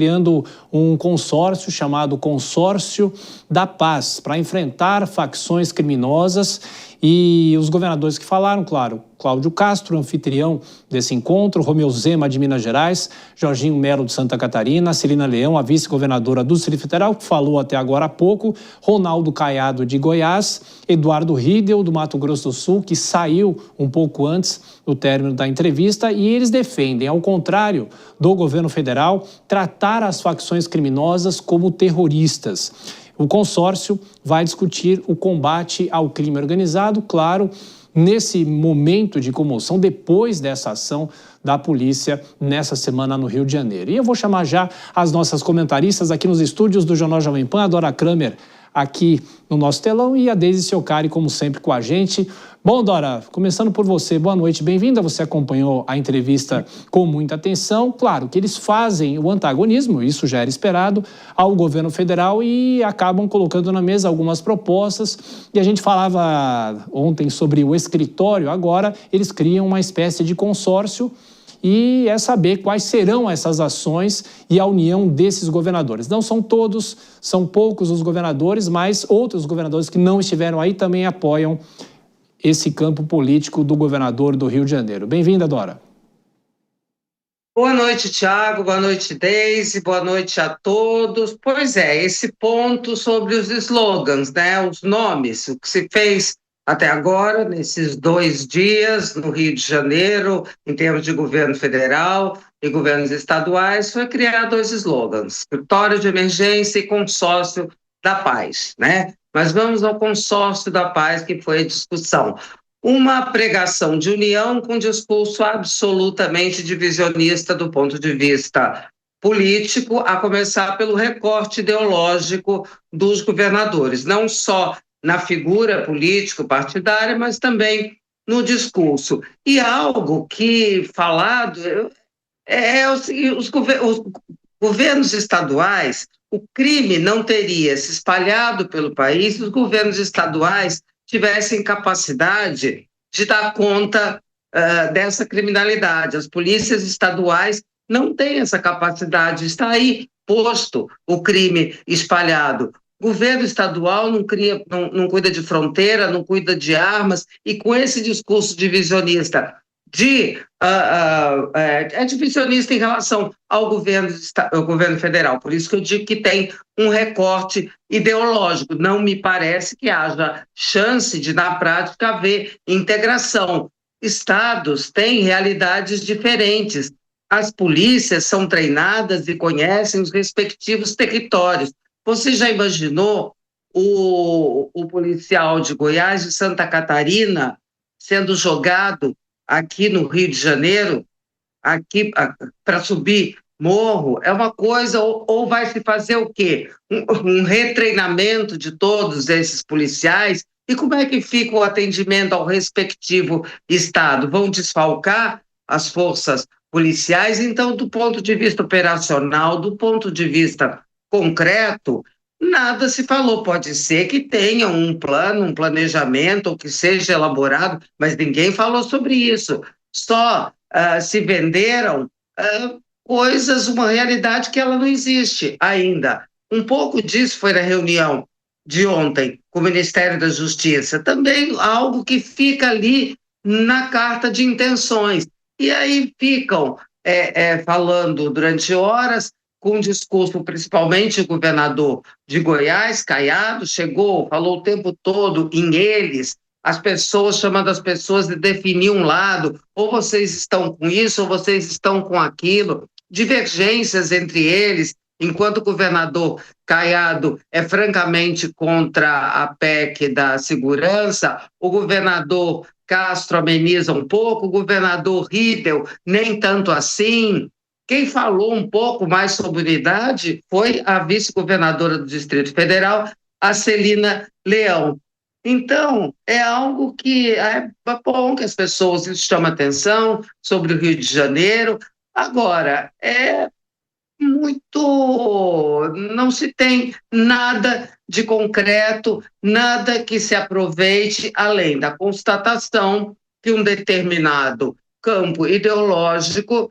criando um consórcio chamado Consórcio da Paz para enfrentar facções criminosas. E os governadores que falaram, claro, Cláudio Castro, anfitrião desse encontro, Romeu Zema, de Minas Gerais, Jorginho Melo, de Santa Catarina, Celina Leão, a vice-governadora do Distrito Federal, que falou até agora há pouco, Ronaldo Caiado, de Goiás, Eduardo Riedel, do Mato Grosso do Sul, que saiu um pouco antes do término da entrevista, e eles defendem, ao contrário do governo federal, tratar as facções criminosas como terroristas. O consórcio vai discutir o combate ao crime organizado, claro, nesse momento de comoção, depois dessa ação da polícia nessa semana no Rio de Janeiro. E eu vou chamar já as nossas comentaristas aqui nos estúdios do Jornal Jovem Pan, a Dora Kramer aqui no nosso telão e a Deise Ciocari, como sempre, com a gente. Bom, Dora, começando por você, boa noite, bem-vinda. Você acompanhou a entrevista com muita atenção. Claro que eles fazem o antagonismo, isso já era esperado, ao governo federal e acabam colocando na mesa algumas propostas. E a gente falava ontem sobre o escritório, agora eles criam uma espécie de consórcio e é saber quais serão essas ações e a união desses governadores. Não são todos, são poucos os governadores, mas outros governadores que não estiveram aí também apoiam esse campo político do governador do Rio de Janeiro. Bem-vinda, Dora. Boa noite, Tiago, boa noite, Deise, boa noite a todos. Pois é, esse ponto sobre os slogans, né, os nomes, o que se fez até agora, nesses 2 dias, no Rio de Janeiro, em termos de governo federal e governos estaduais, foi criar 2 slogans, Escritório de Emergência e Consórcio da Paz, né? Mas vamos ao Consórcio da Paz, que foi a discussão. Uma pregação de união com discurso absolutamente divisionista do ponto de vista político, a começar pelo recorte ideológico dos governadores, não só na figura político-partidária, mas também no discurso. E algo que falado os governos estaduais, o crime não teria se espalhado pelo país se os governos estaduais tivessem capacidade de dar conta dessa criminalidade. As polícias estaduais não têm essa capacidade, está aí posto o crime espalhado. O governo estadual não cuida de fronteira, não cuida de armas, e com esse discurso divisionista, é divisionista em relação ao governo federal. Por isso que eu digo que tem um recorte ideológico. Não me parece que haja chance de, na prática, haver integração. Estados têm realidades diferentes. As polícias são treinadas e conhecem os respectivos territórios. Você já imaginou o policial de Goiás, de Santa Catarina, sendo jogado aqui no Rio de Janeiro, aqui para subir morro? É uma coisa, ou vai se fazer o quê? Um retreinamento de todos esses policiais? E como é que fica o atendimento ao respectivo estado? Vão desfalcar as forças policiais? Então, do ponto de vista operacional, do ponto de vista concreto, nada se falou. Pode ser que tenha um plano, um planejamento, ou que seja elaborado, mas ninguém falou sobre isso. Só se venderam coisas, uma realidade que ela não existe ainda. Um pouco disso foi na reunião de ontem com o Ministério da Justiça. Também algo que fica ali na carta de intenções. E aí ficam falando durante horas, com um discurso, principalmente o governador de Goiás, Caiado, chegou, falou o tempo todo em eles, as pessoas, chamando as pessoas de definir um lado, ou vocês estão com isso, ou vocês estão com aquilo, divergências entre eles, enquanto o governador Caiado é francamente contra a PEC da segurança, o governador Castro ameniza um pouco, o governador Riedel nem tanto assim. Quem falou um pouco mais sobre unidade foi a vice-governadora do Distrito Federal, a Celina Leão. Então, é algo que é bom que as pessoas chamem atenção sobre o Rio de Janeiro. Agora, não se tem nada de concreto, nada que se aproveite além da constatação que um determinado campo ideológico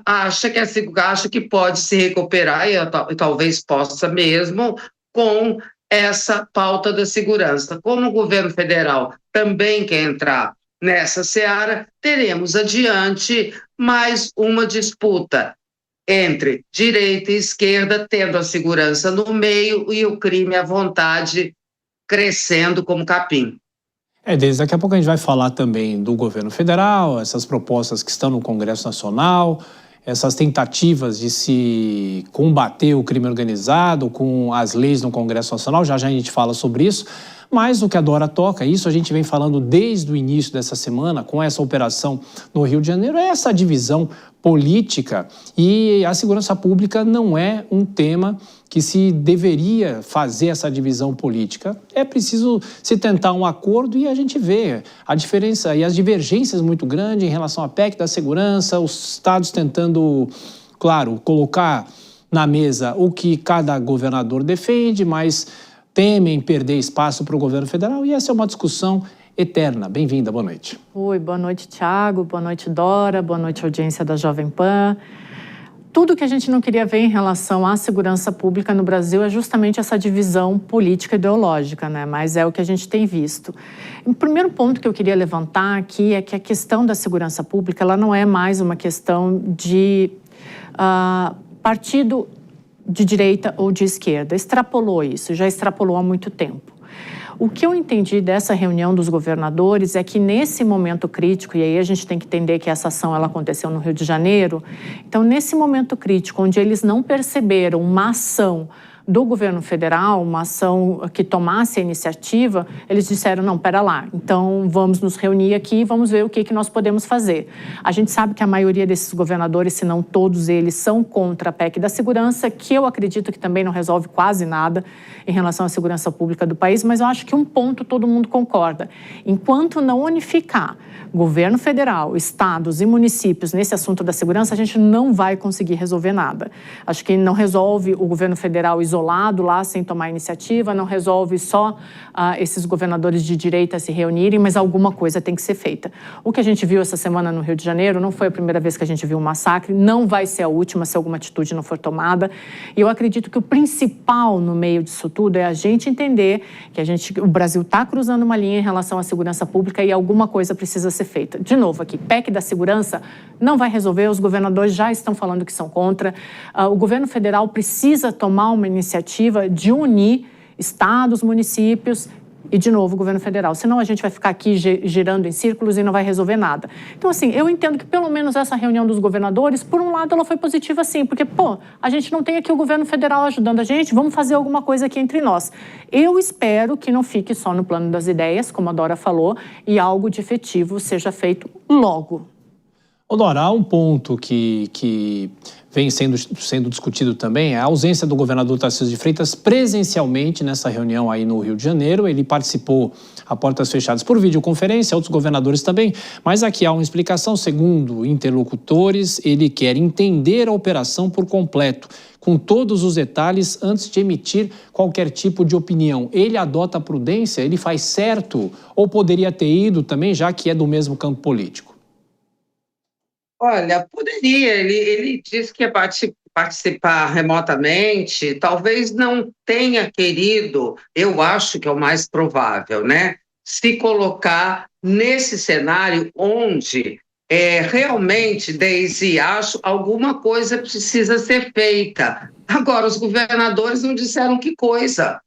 acha que pode se recuperar e talvez possa mesmo com essa pauta da segurança. Como o governo federal também quer entrar nessa seara, teremos adiante mais uma disputa entre direita e esquerda, tendo a segurança no meio e o crime à vontade crescendo como capim. Desde daqui a pouco a gente vai falar também do governo federal, essas propostas que estão no Congresso Nacional, essas tentativas de se combater o crime organizado com as leis no Congresso Nacional, já a gente fala sobre isso. Mas o que a Dora toca, isso a gente vem falando desde o início dessa semana, com essa operação no Rio de Janeiro, é essa divisão política, e a segurança pública não é um tema que se deveria fazer essa divisão política. É preciso se tentar um acordo e a gente vê a diferença e as divergências muito grandes em relação à PEC da segurança, os estados tentando, claro, colocar na mesa o que cada governador defende, mas temem perder espaço para o governo federal, e essa é uma discussão eterna. Bem-vinda, boa noite. Oi, boa noite, Thiago, boa noite, Dora, boa noite, audiência da Jovem Pan. Tudo que a gente não queria ver em relação à segurança pública no Brasil é justamente essa divisão política e ideológica, né? Mas é o que a gente tem visto. O primeiro ponto que eu queria levantar aqui é que a questão da segurança pública, ela não é mais uma questão de partido de direita ou de esquerda. Extrapolou isso, já extrapolou há muito tempo. O que eu entendi dessa reunião dos governadores é que nesse momento crítico, e aí a gente tem que entender que essa ação ela aconteceu no Rio de Janeiro, então nesse momento crítico, onde eles não perceberam uma ação do governo federal, uma ação que tomasse a iniciativa, eles disseram, não, pera lá, então vamos nos reunir aqui e vamos ver o que nós podemos fazer. A gente sabe que a maioria desses governadores, se não todos eles, são contra a PEC da segurança, que eu acredito que também não resolve quase nada em relação à segurança pública do país, mas eu acho que um ponto todo mundo concorda. Enquanto não unificar governo federal, estados e municípios nesse assunto da segurança, a gente não vai conseguir resolver nada. Acho que não resolve o governo federal isolado lá, sem tomar iniciativa, não resolve só esses governadores de direita se reunirem, mas alguma coisa tem que ser feita. O que a gente viu essa semana no Rio de Janeiro não foi a primeira vez que a gente viu um massacre, não vai ser a última se alguma atitude não for tomada. E eu acredito que o principal no meio disso tudo é a gente entender que o Brasil está cruzando uma linha em relação à segurança pública e alguma coisa precisa ser feita. De novo aqui, PEC da segurança não vai resolver, os governadores já estão falando que são contra. O governo federal precisa tomar uma iniciativa de unir estados, municípios e, de novo, o governo federal. Senão a gente vai ficar aqui girando em círculos e não vai resolver nada. Então, assim, eu entendo que pelo menos essa reunião dos governadores, por um lado, ela foi positiva sim, porque, a gente não tem aqui o governo federal ajudando a gente, vamos fazer alguma coisa aqui entre nós. Eu espero que não fique só no plano das ideias, como a Dora falou, e algo de efetivo seja feito logo. Dora, há um ponto que vem sendo discutido também, é a ausência do governador Tarcísio de Freitas presencialmente nessa reunião aí no Rio de Janeiro. Ele participou a portas fechadas por videoconferência, outros governadores também, mas aqui há uma explicação. Segundo interlocutores, ele quer entender a operação por completo, com todos os detalhes, antes de emitir qualquer tipo de opinião. Ele adota a prudência, ele faz certo, ou poderia ter ido também, já que é do mesmo campo político? Olha, poderia. Ele disse que ia participar remotamente, talvez não tenha querido, eu acho que é o mais provável, né? Se colocar nesse cenário onde realmente, Deise, acho alguma coisa precisa ser feita. Agora, os governadores não disseram que coisa.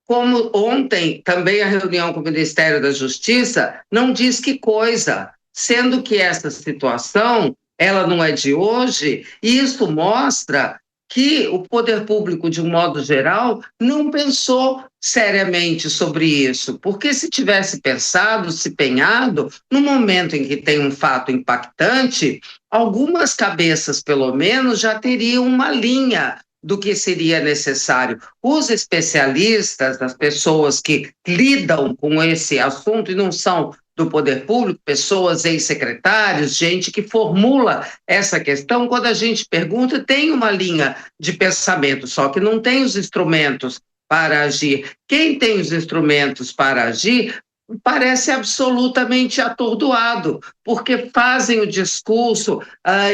Como ontem, também a reunião com o Ministério da Justiça não diz que coisa, sendo que essa situação ela não é de hoje, e isso mostra que o poder público, de um modo geral, não pensou seriamente sobre isso, porque se tivesse pensado, se empenhado, no momento em que tem um fato impactante, algumas cabeças, pelo menos, já teriam uma linha do que seria necessário. Os especialistas, as pessoas que lidam com esse assunto e não são do poder público, pessoas, ex-secretários, gente que formula essa questão, quando a gente pergunta, tem uma linha de pensamento, só que não tem os instrumentos para agir. Quem tem os instrumentos para agir parece absolutamente atordoado, porque fazem o discurso,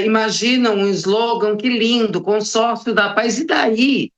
imaginam um slogan, que lindo, consórcio da paz, e daí?